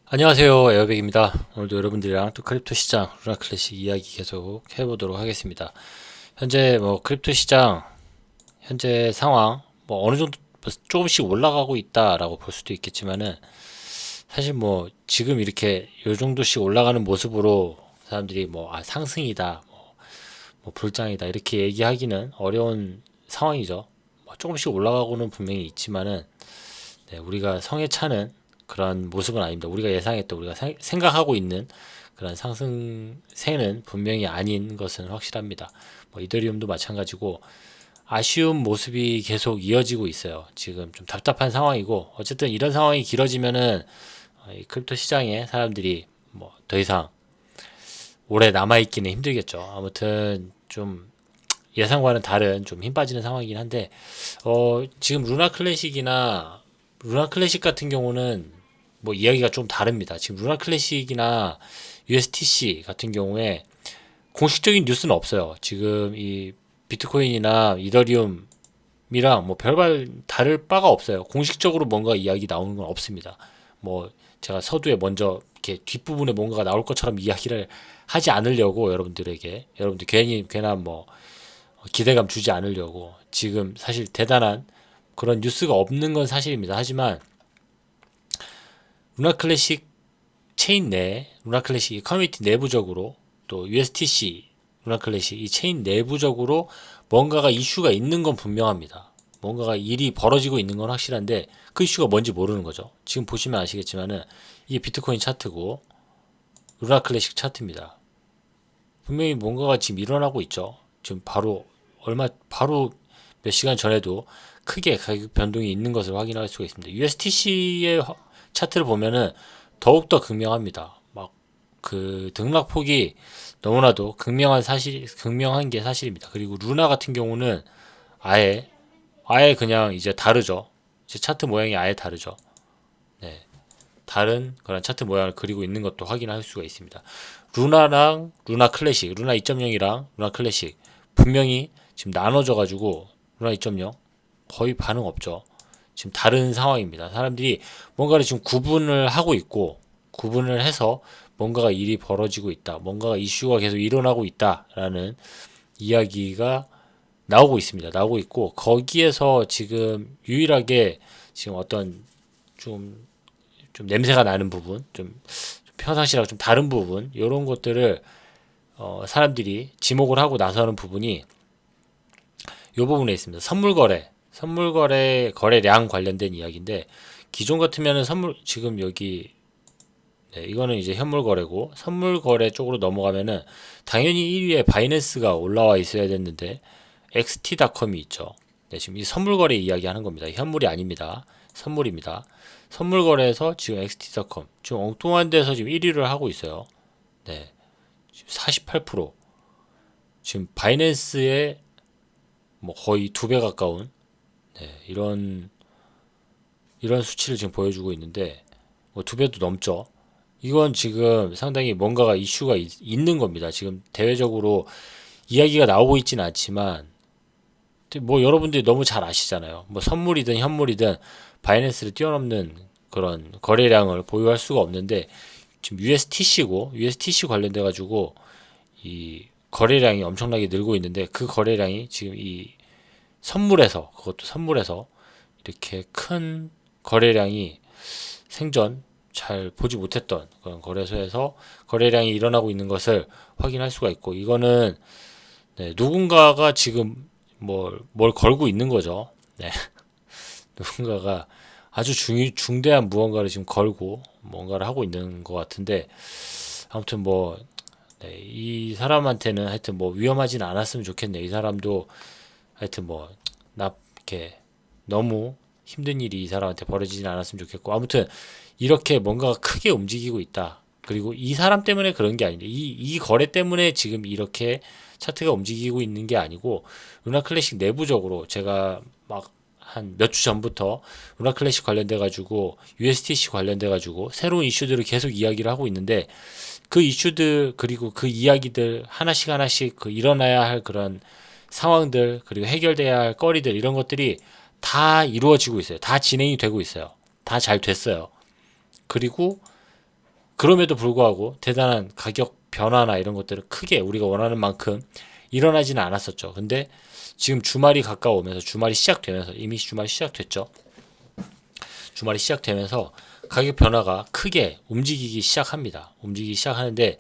안녕하세요, 에어백입니다. 오늘도 여러분들이랑 또 크립토 시장, 루나 클래식 이야기 계속 해보도록 하겠습니다. 현재 크립토 시장 현재 상황 어느 정도 조금씩 올라가고 있다라고 볼 수도 있겠지만은, 사실 지금 이렇게 요 정도씩 올라가는 모습으로 사람들이 상승이다, 불장이다 이렇게 얘기하기는 어려운 상황이죠. 조금씩 올라가고는 분명히 있지만은, 네, 우리가 성에 차는 그런 모습은 아닙니다. 우리가 예상했던, 우리가 생각하고 있는 그런 상승세는 분명히 아닌 것은 확실합니다. 이더리움도 마찬가지고 아쉬운 모습이 계속 이어지고 있어요. 지금 좀 답답한 상황이고, 어쨌든 이런 상황이 길어지면은 이 크립토 시장에 사람들이 더 이상 오래 남아있기는 힘들겠죠. 아무튼 좀 예상과는 다른 좀 힘 빠지는 상황이긴 한데, 지금 루나 클래식 같은 경우는 이야기가 좀 다릅니다. 지금 루나 클래식이나 USTC 같은 경우에 공식적인 뉴스는 없어요. 지금 이 비트코인이나 이더리움이랑 별반 다를 바가 없어요. 공식적으로 뭔가 이야기 나오는 건 없습니다. 제가 서두에 먼저 이렇게 뒷부분에 뭔가가 나올 것처럼 이야기를 하지 않으려고, 여러분들 괜히 괜한 기대감 주지 않으려고, 지금 사실 대단한 그런 뉴스가 없는 건 사실입니다. 하지만 루나 클래식 체인 내, 루나 클래식 커뮤니티 내부적으로, 또 USTC 루나 클래식 이 체인 내부적으로 뭔가가 이슈가 있는 건 분명합니다. 뭔가가 일이 벌어지고 있는 건 확실한데, 그 이슈가 뭔지 모르는 거죠. 지금 보시면 아시겠지만은 이게 비트코인 차트고 루나 클래식 차트입니다. 분명히 뭔가가 지금 일어나고 있죠. 지금 바로 몇 시간 전에도 크게 가격 변동이 있는 것을 확인할 수가 있습니다. USTC의 차트를 보면은 더욱더 극명합니다. 그 등락폭이 너무나도 극명한 게 사실입니다. 그리고 루나 같은 경우는 아예 그냥 이제 다르죠. 이제 차트 모양이 아예 다르죠. 네. 다른 그런 차트 모양을 그리고 있는 것도 확인할 수가 있습니다. 루나랑 루나 클래식, 루나 2.0이랑 루나 클래식 분명히 지금 나눠져 가지고, 루나 2.0 거의 반응 없죠. 지금 다른 상황입니다. 사람들이 뭔가를 지금 구분을 하고 있고, 구분을 해서 뭔가가 일이 벌어지고 있다, 뭔가가 이슈가 계속 일어나고 있다라는 이야기가 나오고 있습니다. 나오고 있고, 거기에서 지금 유일하게 지금 어떤 좀, 좀 냄새가 나는 부분, 좀 평상시랑 좀 다른 부분, 이런 것들을 사람들이 지목을 하고 나서는 부분이 이 부분에 있습니다. 선물 거래 거래량 관련된 이야기인데, 기존 같으면은 지금 여기, 네, 이거는 이제 현물 거래고, 선물 거래 쪽으로 넘어가면은 당연히 1위에 바이낸스가 올라와 있어야 됐는데 XT.com이 있죠. 네, 지금 이 선물 거래 이야기 하는 겁니다. 현물이 아닙니다. 선물입니다. 선물 거래에서 지금 XT.com 지금 엉뚱한 데서 지금 1위를 하고 있어요. 네, 지금 48%, 지금 바이낸스의 거의 2배 가까운, 네, 이런 수치를 지금 보여주고 있는데, 2배도 넘죠. 이건 지금 상당히 뭔가가 이슈가 있는 겁니다. 지금 대외적으로 이야기가 나오고 있지는 않지만, 여러분들이 너무 잘 아시잖아요. 선물이든 현물이든 바이낸스를 뛰어넘는 그런 거래량을 보유할 수가 없는데, 지금 USTC 관련돼 가지고 이 거래량이 엄청나게 늘고 있는데, 그 거래량이 지금 이 그것도 선물에서 이렇게 큰 거래량이, 생전 잘 보지 못했던 그런 거래소에서 거래량이 일어나고 있는 것을 확인할 수가 있고, 이거는, 네, 누군가가 지금 뭘 걸고 있는 거죠. 네, 누군가가 아주 중대한 무언가를 지금 걸고 뭔가를 하고 있는 것 같은데, 아무튼 네, 이 사람한테는 하여튼 위험하진 않았으면 좋겠네요. 이 사람도 하여튼 이렇게 너무 힘든 일이 이 사람한테 벌어지진 않았으면 좋겠고, 아무튼 이렇게 뭔가가 크게 움직이고 있다. 그리고 이 사람 때문에 그런 게 아닌데, 이 거래 때문에 지금 이렇게 차트가 움직이고 있는 게 아니고, 루나 클래식 내부적으로 제가 한 몇 주 전부터 루나 클래식 관련돼 가지고 USTC 관련돼 가지고 새로운 이슈들을 계속 이야기를 하고 있는데, 그 이슈들 그리고 그 이야기들 하나씩 하나씩, 그 일어나야 할 그런 상황들, 그리고 해결돼야 할 거리들, 이런 것들이 다 이루어지고 있어요. 다 진행이 되고 있어요. 다 잘 됐어요. 그리고 그럼에도 불구하고 대단한 가격 변화나 이런 것들은 크게 우리가 원하는 만큼 일어나지는 않았었죠. 근데 지금 주말이 가까워오면서 주말이 시작되면서 이미 주말이 시작됐죠. 주말이 시작되면서 가격 변화가 크게 움직이기 시작합니다. 움직이기 시작하는데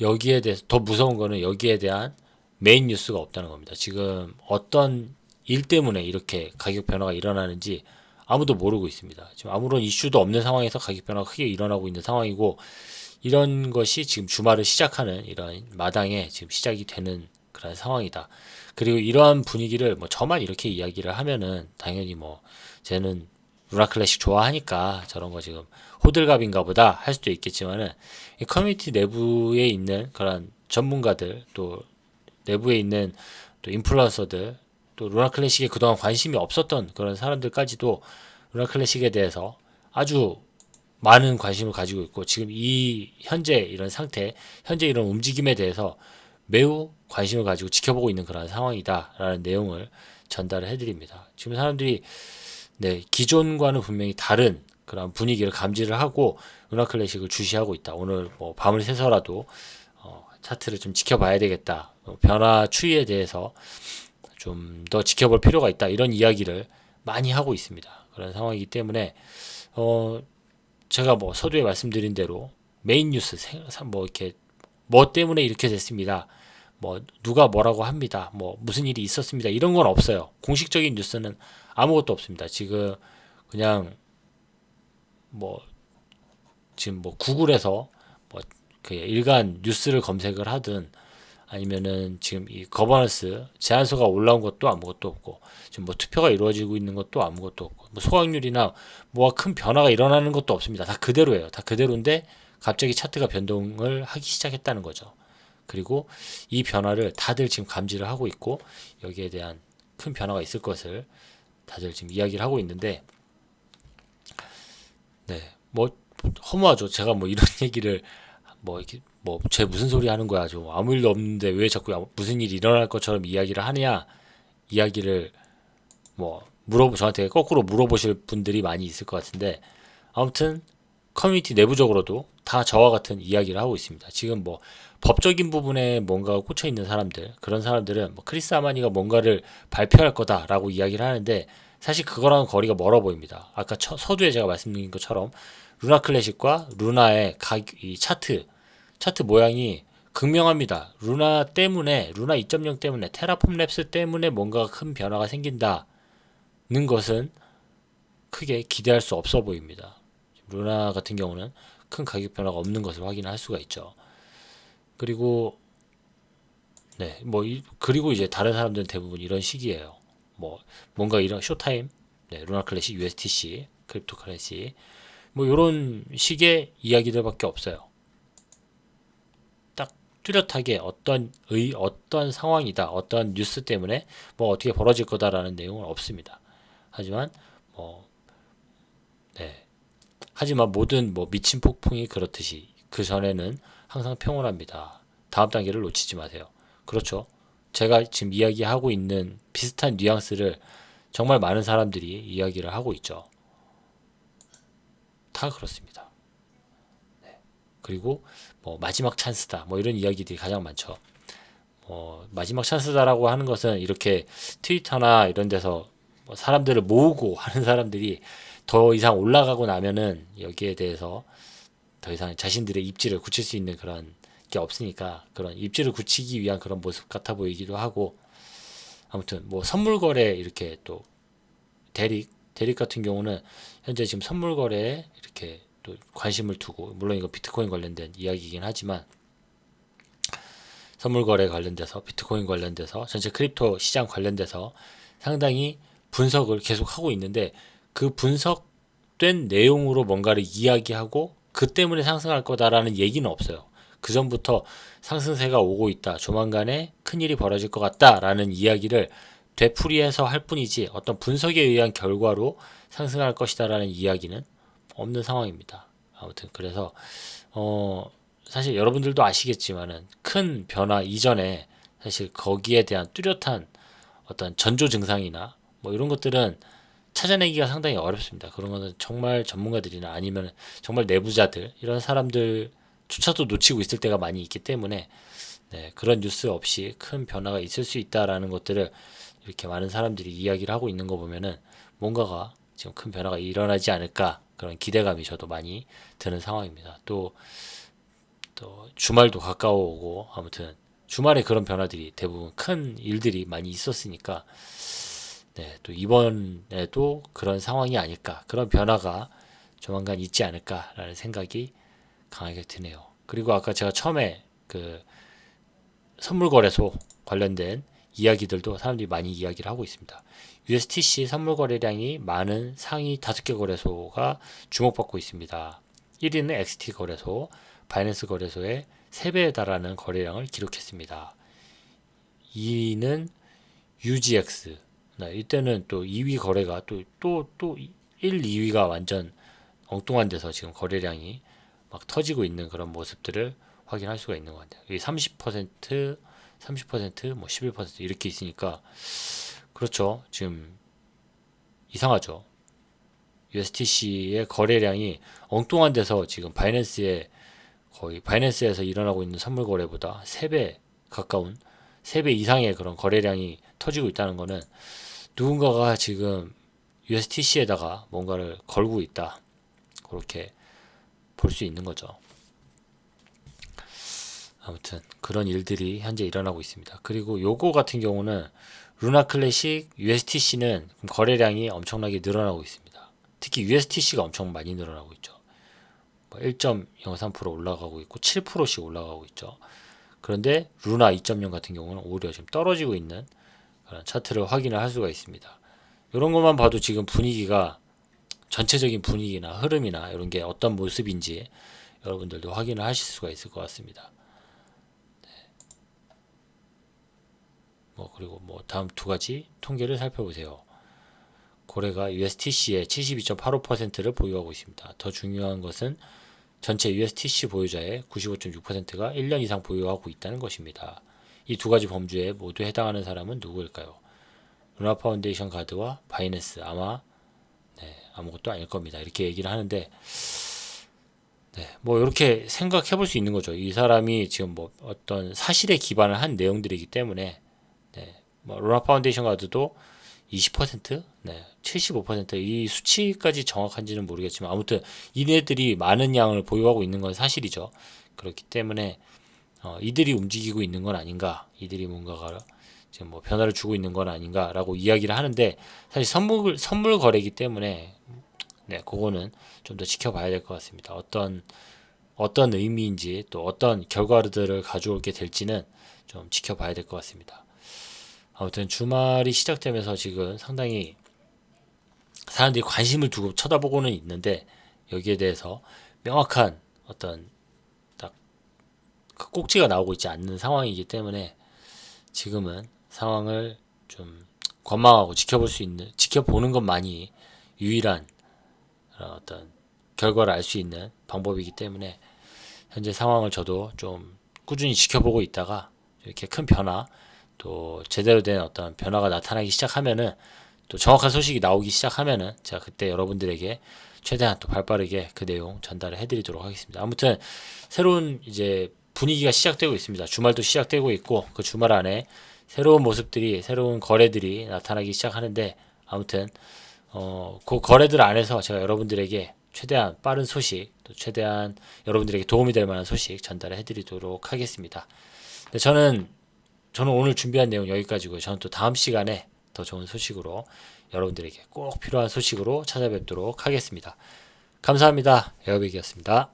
여기에 대해서 더 무서운 거는 여기에 대한 메인 뉴스가 없다는 겁니다. 지금 어떤 일 때문에 이렇게 가격 변화가 일어나는지 아무도 모르고 있습니다. 지금 아무런 이슈도 없는 상황에서 가격 변화가 크게 일어나고 있는 상황이고 이런 것이 지금 주말을 시작하는 이런 마당에 지금 시작이 되는 그런 상황이다. 그리고 이러한 분위기를 뭐 저만 이렇게 이야기를 하면은 당연히 뭐 쟤는 루나 클래식 좋아하니까 저런 거 지금 호들갑인가 보다 할 수도 있겠지만은 이 커뮤니티 내부에 있는 그런 전문가들 또 내부에 있는 또 인플루언서들 또 루나 클래식에 그동안 관심이 없었던 그런 사람들까지도 루나 클래식에 대해서 아주 많은 관심을 가지고 있고 지금 이 현재 이런 상태, 현재 이런 움직임에 대해서 매우 관심을 가지고 지켜보고 있는 그런 상황이다라는 내용을 전달을 해드립니다. 지금 사람들이 기존과는 분명히 다른 그런 분위기를 감지를 하고 루나 클래식을 주시하고 있다. 오늘 뭐 밤을 새서라도 차트를 좀 지켜봐야 되겠다. 변화 추이에 대해서 좀 더 지켜볼 필요가 있다. 이런 이야기를 많이 하고 있습니다. 그런 상황이기 때문에 제가 뭐 서두에 말씀드린 대로 메인 뉴스 뭐 이렇게 뭐 때문에 이렇게 됐습니다. 뭐 누가 뭐라고 합니다. 뭐 무슨 일이 있었습니다. 이런 건 없어요. 공식적인 뉴스는 아무것도 없습니다. 지금 그냥 뭐 지금 뭐 구글에서 뭐 그 일간 뉴스를 검색을 하든 아니면은 지금 이 거버넌스 제안서가 올라온 것도 아무것도 없고 지금 뭐 투표가 이루어지고 있는 것도 아무것도 없고 뭐 소각률이나 뭐가 큰 변화가 일어나는 것도 없습니다. 다 그대로예요. 다 그대로인데 갑자기 차트가 변동을 하기 시작했다는 거죠. 그리고 이 변화를 다들 지금 감지를 하고 있고 여기에 대한 큰 변화가 있을 것을 다들 지금 이야기를 하고 있는데 뭐 허무하죠. 제가 뭐 이런 얘기를 뭐 이렇게 뭐 쟤 무슨 소리 하는 거야. 좀 아무 일도 없는데 왜 자꾸 무슨 일이 일어날 것처럼 이야기를 하느냐 이야기를 뭐 저한테 거꾸로 물어보실 분들이 많이 있을 것 같은데 아무튼 커뮤니티 내부적으로도 다 저와 같은 이야기를 하고 있습니다. 지금 뭐 법적인 부분에 뭔가 꽂혀 있는 사람들 그런 사람들은 뭐 크리스 아마니가 뭔가를 발표할 거다라고 이야기를 하는데 사실 그거랑은 거리가 멀어 보입니다. 아까 서두에 제가 말씀드린 것처럼 루나 클래식과 루나의 이 차트 모양이 극명합니다. 루나 2.0 때문에 테라폼 랩스 때문에 뭔가 큰 변화가 생긴다는 것은 크게 기대할 수 없어 보입니다. 루나 같은 경우는 큰 가격 변화가 없는 것을 확인할 수가 있죠. 그리고 그리고 이제 다른 사람들은 대부분 이런 식이에요. 뭐 뭔가 이런 쇼타임, 루나 클래식, USTC, 크립토 커런시 뭐 이런 식의 이야기들밖에 없어요. 딱 뚜렷하게 어떤 상황이다, 어떤 뉴스 때문에 뭐 어떻게 벌어질 거다라는 내용은 없습니다. 하지만 뭐 하지만 모든 뭐 미친 폭풍이 그렇듯이 그 전에는 항상 평온합니다. 다음 단계를 놓치지 마세요. 그렇죠. 제가 지금 이야기하고 있는 비슷한 뉘앙스를 정말 많은 사람들이 이야기를 하고 있죠. 다 그렇습니다. 그리고 뭐 마지막 찬스다 뭐 이런 이야기들이 가장 많죠. 마지막 찬스다라고 하는 것은 이렇게 트위터나 이런 데서 뭐 사람들을 모으고 하는 사람들이 더 이상 올라가고 나면은 여기에 대해서 더 이상 자신들의 입지를 굳힐 수 있는 그런 게 없으니까 그런 입지를 굳히기 위한 그런 모습 같아 보이기도 하고 아무튼 뭐 선물 거래 이렇게 또 대릭 같은 경우는 현재 지금 선물 거래에 이렇게 또 관심을 두고 물론 이거 비트코인 관련된 이야기이긴 하지만 선물 거래 관련돼서 비트코인 관련돼서 전체 크립토 시장 관련돼서 상당히 분석을 계속 하고 있는데 그 분석된 내용으로 뭔가를 이야기하고 그 때문에 상승할 거다라는 얘기는 없어요. 그 전부터 상승세가 오고 있다. 조만간에 큰일이 벌어질 것 같다라는 이야기를 되풀이해서 할 뿐이지 어떤 분석에 의한 결과로 상승할 것이다라는 이야기는 없는 상황입니다. 아무튼 그래서 사실 여러분들도 아시겠지만은 큰 변화 이전에 사실 거기에 대한 뚜렷한 어떤 전조 증상이나 뭐 이런 것들은 찾아내기가 상당히 어렵습니다. 그런 거는 정말 전문가들이나 아니면 정말 내부자들 이런 사람들조차도 놓치고 있을 때가 많이 있기 때문에 네, 그런 뉴스 없이 큰 변화가 있을 수 있다라는 것들을 이렇게 많은 사람들이 이야기를 하고 있는 거 보면은 뭔가가 지금 큰 변화가 일어나지 않을까 그런 기대감이 저도 많이 드는 상황입니다. 또 주말도 가까워오고 아무튼 주말에 그런 변화들이 대부분 큰 일들이 많이 있었으니까 네, 또 이번에도 그런 상황이 아닐까 그런 변화가 조만간 있지 않을까라는 생각이 강하게 드네요. 그리고 아까 제가 처음에 그 선물거래소 관련된 이야기들도 사람들이 많이 이야기를 하고 있습니다. USTC 선물 거래량이 많은 상위 5개 거래소가 주목받고 있습니다. 1위는 XT 거래소, 바이낸스 거래소의 3배에 달하는 거래량을 기록했습니다. 2위는 UGX. 이때는 또 2위 거래가 또 1, 2위가 완전 엉뚱한 데서 지금 거래량이 막 터지고 있는 그런 모습들을 확인할 수가 있는 것 같아요. 이 30%, 30%, 뭐 11% 이렇게 있으니까 그렇죠. 지금 이상하죠. USTC의 거래량이 엉뚱한 데서 지금 바이낸스에 거의 바이낸스에서 일어나고 있는 선물 거래보다 3배 가까운 3배 이상의 그런 거래량이 터지고 있다는 거는 누군가가 지금 USTC에다가 뭔가를 걸고 있다. 그렇게 볼 수 있는 거죠. 아무튼 그런 일들이 현재 일어나고 있습니다. 그리고 요거 같은 경우는 루나 클래식 USTC는 거래량이 엄청나게 늘어나고 있습니다. 특히 USTC가 엄청 많이 늘어나고 있죠. 1.03% 올라가고 있고 7%씩 올라가고 있죠. 그런데 루나 2.0 같은 경우는 오히려 지금 떨어지고 있는 그런 차트를 확인을 할 수가 있습니다. 이런 것만 봐도 지금 분위기가 전체적인 분위기나 흐름이나 이런 게 어떤 모습인지 여러분들도 확인을 하실 수가 있을 것 같습니다. 그리고 다음 두 가지 통계를 살펴보세요. 고래가 USTC의 72.85%를 보유하고 있습니다. 더 중요한 것은 전체 USTC 보유자의 95.6%가 1년 이상 보유하고 있다는 것입니다. 이 두 가지 범주에 모두 해당하는 사람은 누구일까요? 루나 파운데이션 가드와 바이낸스 아마 아무것도 아닐 겁니다. 이렇게 얘기를 하는데 이렇게 생각해 볼 수 있는 거죠. 이 사람이 지금 어떤 사실에 기반을 한 내용들이기 때문에 루나 파운데이션 가드도 20%? 75%이 수치까지 정확한지는 모르겠지만 아무튼 이네들이 많은 양을 보유하고 있는 건 사실이죠. 그렇기 때문에 이들이 움직이고 있는 건 아닌가, 이들이 뭔가가 지금 변화를 주고 있는 건 아닌가라고 이야기를 하는데 사실 선물 거래이기 때문에 그거는 좀 더 지켜봐야 될 것 같습니다. 어떤 의미인지 또 어떤 결과들을 가져오게 될지는 좀 지켜봐야 될 것 같습니다. 아무튼 주말이 시작되면서 지금 상당히 사람들이 관심을 두고 쳐다보고는 있는데 여기에 대해서 명확한 어떤 딱 그 꼭지가 나오고 있지 않는 상황이기 때문에 지금은 상황을 좀 관망하고 지켜보는 것만이 유일한 어떤 결과를 알 수 있는 방법이기 때문에 현재 상황을 저도 좀 꾸준히 지켜보고 있다가 이렇게 큰 변화 또 제대로 된 어떤 변화가 나타나기 시작하면은 또 정확한 소식이 나오기 시작하면은 제가 그때 여러분들에게 최대한 또 발빠르게 그 내용 전달을 해드리도록 하겠습니다. 아무튼 새로운 이제 분위기가 시작되고 있습니다. 주말도 시작되고 있고 그 주말 안에 새로운 모습들이 새로운 거래들이 나타나기 시작하는데 아무튼 그 거래들 안에서 제가 여러분들에게 최대한 빠른 소식 또 최대한 여러분들에게 도움이 될 만한 소식 전달을 해드리도록 하겠습니다. 저는 오늘 준비한 내용 여기까지고요. 저는 또 다음 시간에 더 좋은 소식으로 여러분들에게 꼭 필요한 소식으로 찾아뵙도록 하겠습니다. 감사합니다. 에어백이었습니다.